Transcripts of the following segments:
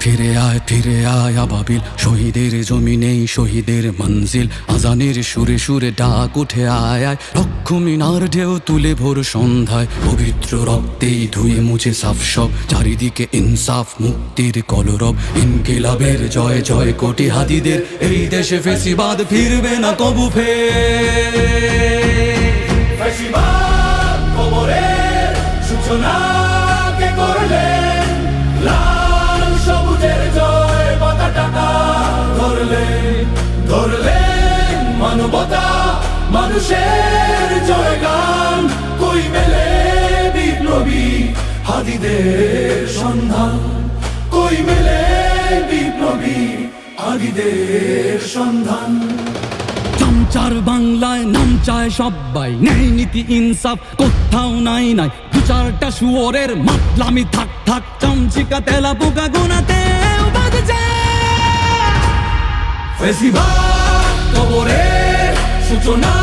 ফিরে আয় আবাবিল, শহীদের জমিনেই শহীদের মঞ্জিল। আজানের সুরে সুরে ডাক উঠে আয় আয়, লক্ষ মিনার ঢেউ তুলে ভোর সন্ধ্যায়। পবিত্র রক্তেই ধুয়ে মুছে সাফ সব, চারিদিকে ইনসাফ মুক্তির কলরব। ইনকিলাবের জয় জয় কোটি হাদিদের, এই দেশে ফেসিবাদ ফিরবে না কবু ফেসিবাদ কবরের সূচনা কে করলেন? লাল সবুজের জয় পতাকাটা ধরলেন মানবতা মানুষের জয়গান। কই মেলে বিপ্লবী হাদিদের সন্ধান? কই মেলে বিপ্লবী হাদিদের সন্ধান? চামচার বাংলায় নাম চায় সবাই, ন্যায় নীতি ইনসাফ কোথাও নাই নাই। দু চারটা শুয়োরের মাতলামি থাক থাক, চামচিকা তেলা পোকা গোনাতে বাজছে। ফেসিবাদ কবরের সূচনা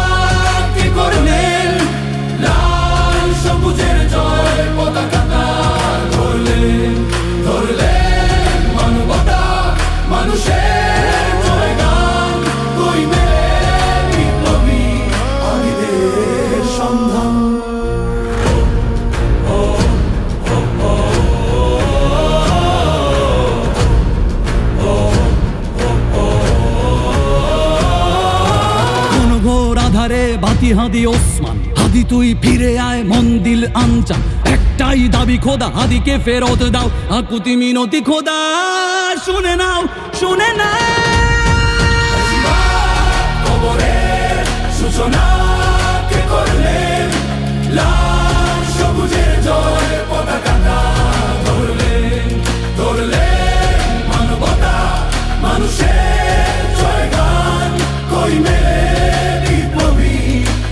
কে করলেন? লাল সবুজের জয় পতাকাটা ধরলেন মানবতা মানুষের জয়গান। কই মেলে বিপ্লবী হাদিদের সন্ধান? আধারে বাতি হাদি ওসমান, হাদি তুই ফিরে আয় মন দিল আনচান। একটাই দাবি খোদা, হাদিকে ফেরত দাও, আকুতি মিনতি খোদা শুনে নাও শুনে নাও। কবরের সূচনা কে করলেন? লাল সবুজের জয় পতাকাটা ধরলেন মানবতা মানুষের জয়গান। কই মেলে বিপ্লবী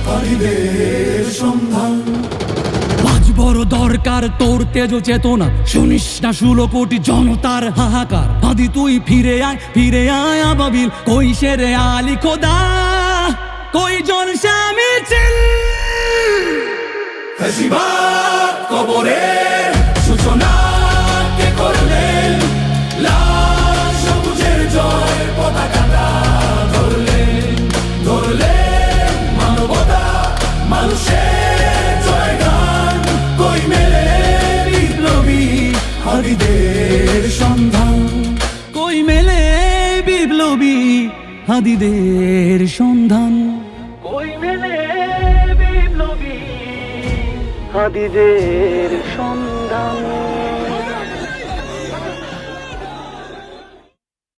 হাদিদের সন্ধান? আজ বড় দরকার তোর তেজ চেতনা, শুনিস না 16 কোটি জনতার হাহাকার। হাদি তুই ফিরে আয় আবাবিল, কই শেরে আলী খোদা, কই জলসা মিছিল। ফেসিবাদ কবরের সূচনা কে করলেন? লাল সবুজের জয় পতাকাটা ধরলেন মানবতা মানুষের জয়গান। কই মেলে বিপ্লবী হাদিদের সন্ধান? কই মেলে বিপ্লবী হাদিদের সন্ধান? কই মেলে বিপ্লবী হাদিদের সন্ধান?